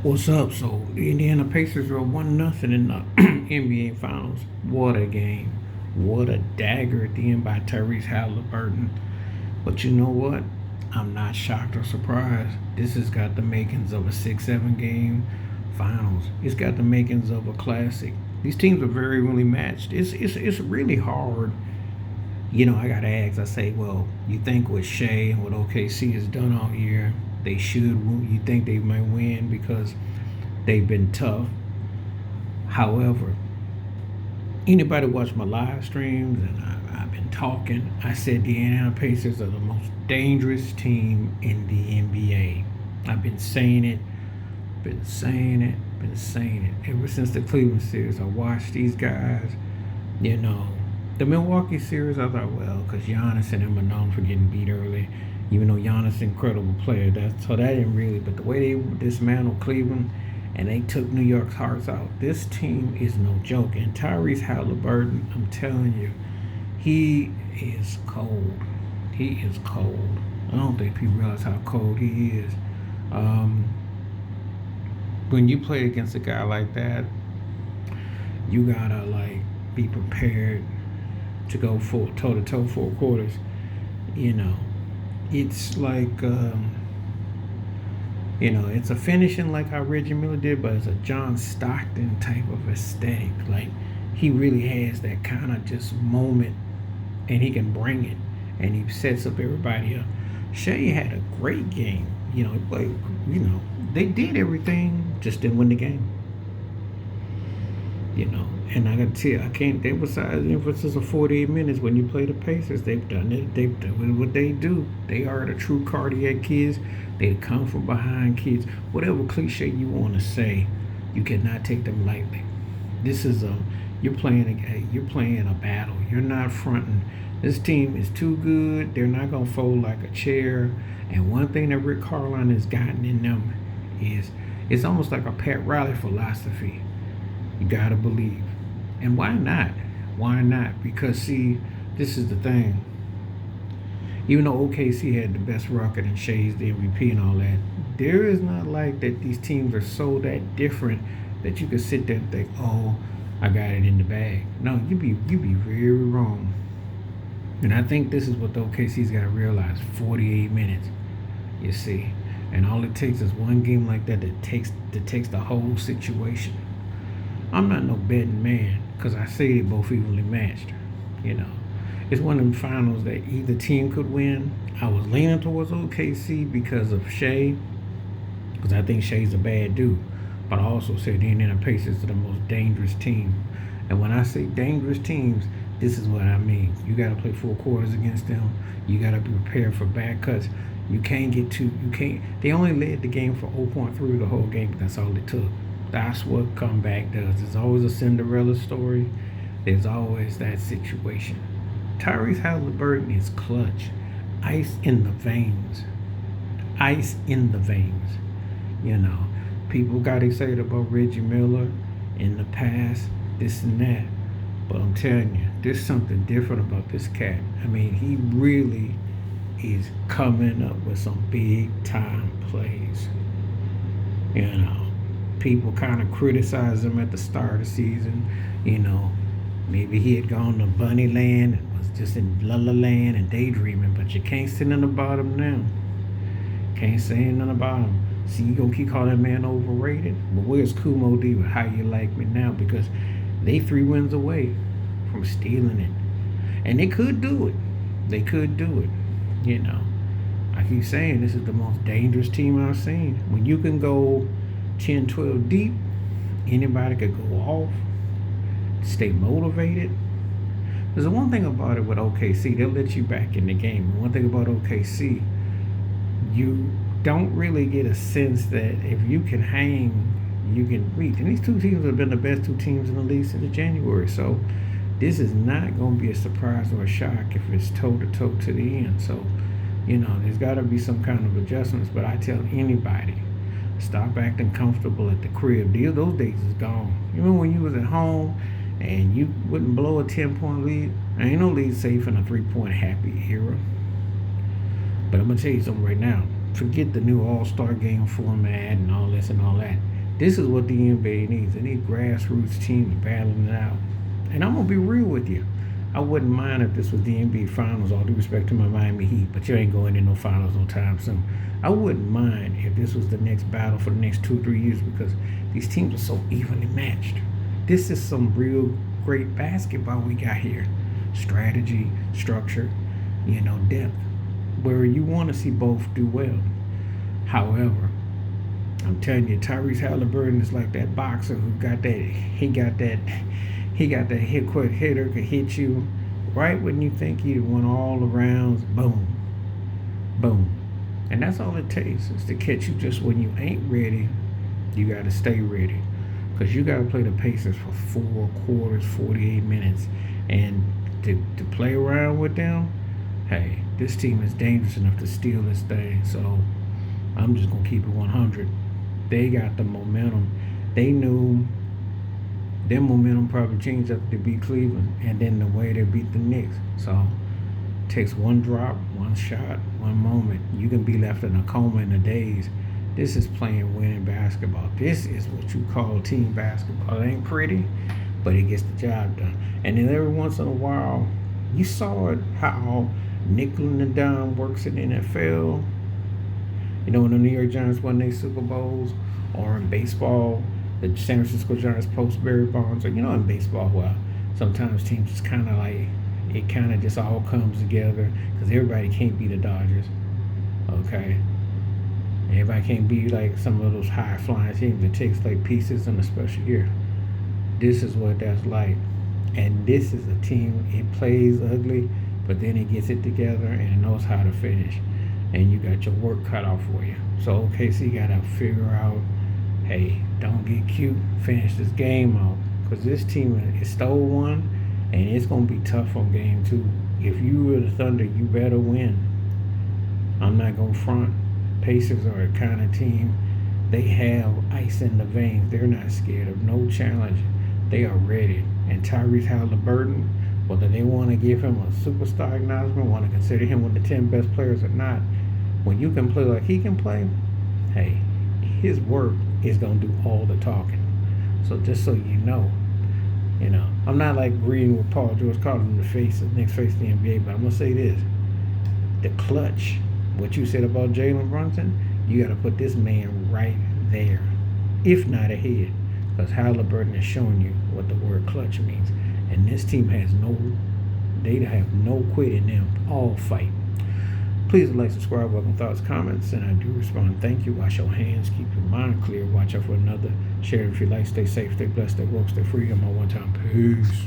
What's up? So the Indiana Pacers are 1-0 in the NBA Finals. What a game. What a dagger at the end by Tyrese Halliburton. But you know what? I'm not shocked or surprised. This has got the makings of a 6-7 game finals. It's got the makings of a classic. These teams are very really matched. It's really hard. I got to ask. I say, well, you think with Shea and what OKC has done all year, they should. You think they might win because they've been tough. However, anybody watch my live streams and I've been talking, I said the Indiana Pacers are the most dangerous team in the NBA. I've been saying it, been saying it ever since the Cleveland series. I watched these guys, you know. The Milwaukee series, I thought, well, because Giannis and them are known for getting beat early, even though Giannis is an incredible player. So that didn't really, but the way they dismantled Cleveland and they took New York's hearts out, this team is no joke. And Tyrese Halliburton, I'm telling you, he is cold. He is cold. I don't think people realize how cold he is. Um, when you play against a guy like that, you gotta like be prepared to go full toe to toe 4 quarters. You know, it's like it's a finishing like how Reggie Miller did, but it's a John Stockton type of aesthetic. Like he really has that kind of just moment, and he can bring it, and he sets up everybody up. Shea had a great game. Like they did everything, just didn't win the game. And I got to tell you, I can't emphasize the emphasis of 48 minutes when you play the Pacers. They've done it. They've done what they do. They are the true cardiac kids. They come from behind kids. Whatever cliche you want to say, you cannot take them lightly. This is you're playing a battle. You're not fronting. This team is too good. They're not gonna fold like a chair. And one thing that Rick Carlisle has gotten in them is it's almost like a Pat Riley philosophy. You gotta believe. And why not? Why not? Because see, this is the thing. Even though OKC had the best record and Shea's the MVP and all that, there is not like that these teams are so that different that you can sit there and think, oh, I got it in the bag. No, you be very wrong. And I think this is what the OKC's got to realize. 48 minutes, you see. And all it takes is one game like that takes the whole situation. I'm not no betting man because I say they both evenly matched. You know, it's one of them finals that either team could win. I was leaning towards OKC because of Shea, because I think Shea's a bad dude. But I also said the Indiana Pacers are the most dangerous team. And when I say dangerous teams, this is what I mean. You got to play 4 quarters against them. You got to be prepared for bad cuts. You can't get too. You can't. They only led the game for 0.3 the whole game, but that's all it took. That's what comeback does. There's always a Cinderella story. There's always that situation. Tyrese Halliburton is clutch. Ice in the veins. Ice in the veins. You know, people got excited about Reggie Miller in the past, this and that. But I'm telling you, there's something different about this cat. I mean, he really is coming up with some big time plays. You know, people kind of criticized him at the start of the season. You know, maybe he had gone to Bunny Land and was just in La La Land and daydreaming, but you can't say nothing about him now. Can't say nothing about him. See, you gonna keep calling that man overrated? But where's Kumo D with How You Like Me Now? Because they 3 wins away from stealing it. And they could do it. They could do it. You know, I keep saying this is the most dangerous team I've seen. When you can go 10, 12 deep, anybody could go off, stay motivated. There's the one thing about it with OKC, they'll let you back in the game. One thing about OKC, you don't really get a sense that if you can hang, you can reach. And these 2 teams have been the best 2 teams in the league since January. So this is not going to be a surprise or a shock if it's toe to toe to the end. So, you know, there's got to be some kind of adjustments. But I tell anybody, stop acting comfortable at the crib. Those days is gone. You remember when you was at home and you wouldn't blow a 10-point lead? Ain't no lead safe in a 3-point happy era. But I'm going to tell you something right now. Forget the new All-Star game format and all this and all that. This is what the NBA needs. They need grassroots teams battling it out. And I'm gonna be real with you. I wouldn't mind if this was the NBA Finals, all due respect to my Miami Heat, but you ain't going in no finals no time soon. I wouldn't mind if this was the next battle for the next 2 or 3 years because these teams are so evenly matched. This is some real great basketball we got here. Strategy, structure, depth. Where you want to see both do well. However, I'm telling you, Tyrese Halliburton is like that boxer who got that. He got that hit quick hitter could hit you right when you think he won all the rounds. Boom, boom, and that's all it takes is to catch you just when you ain't ready. You got to stay ready because you got to play the Pacers for 4 quarters, 48 minutes, and to play around with them. Hey, this team is dangerous enough to steal this thing. So I'm just gonna keep it 100. They got the momentum. They knew their momentum probably changed after they beat Cleveland and then the way they beat the Knicks. So it takes one drop, one shot, one moment. You can be left in a coma in a daze. This is playing winning basketball. This is what you call team basketball. It ain't pretty, but it gets the job done. And then every once in a while, you saw it how nickel and dime works in the NFL. When the New York Giants won their Super Bowls, or in baseball, the San Francisco Giants post Barry Bonds, or in baseball, well, sometimes teams just kind of like it kind of just all comes together because everybody can't be the Dodgers, okay? Everybody can't be like some of those high flying teams. It takes like pieces in a special year. This is what that's like, and this is a team. It plays ugly, but then it gets it together and it knows how to finish. And you got your work cut out for you. So OKC got to figure out, hey, don't get cute, finish this game out. Because this team is stole one, and it's going to be tough on game 2. If you were the Thunder, you better win. I'm not going to front. Pacers are a kind of team, they have ice in the veins. They're not scared of no challenge. They are ready. And Tyrese Halliburton, whether they want to give him a superstar acknowledgement, want to consider him one of the 10 best players or not, when you can play like he can play, hey, his work is going to do all the talking. So just so you know, I'm not like agreeing with Paul George calling him the next face of the NBA, but I'm going to say this. The clutch, what you said about Jalen Brunson, you got to put this man right there, if not ahead, because Halliburton is showing you what the word clutch means. And this team they have no quit in them, all fight. Please like, subscribe, welcome thoughts, comments, and I do respond. Thank you. Wash your hands, keep your mind clear, watch out for another. Share it if you like, stay safe, stay blessed, stay woke, stay free. I'm on one time. Peace.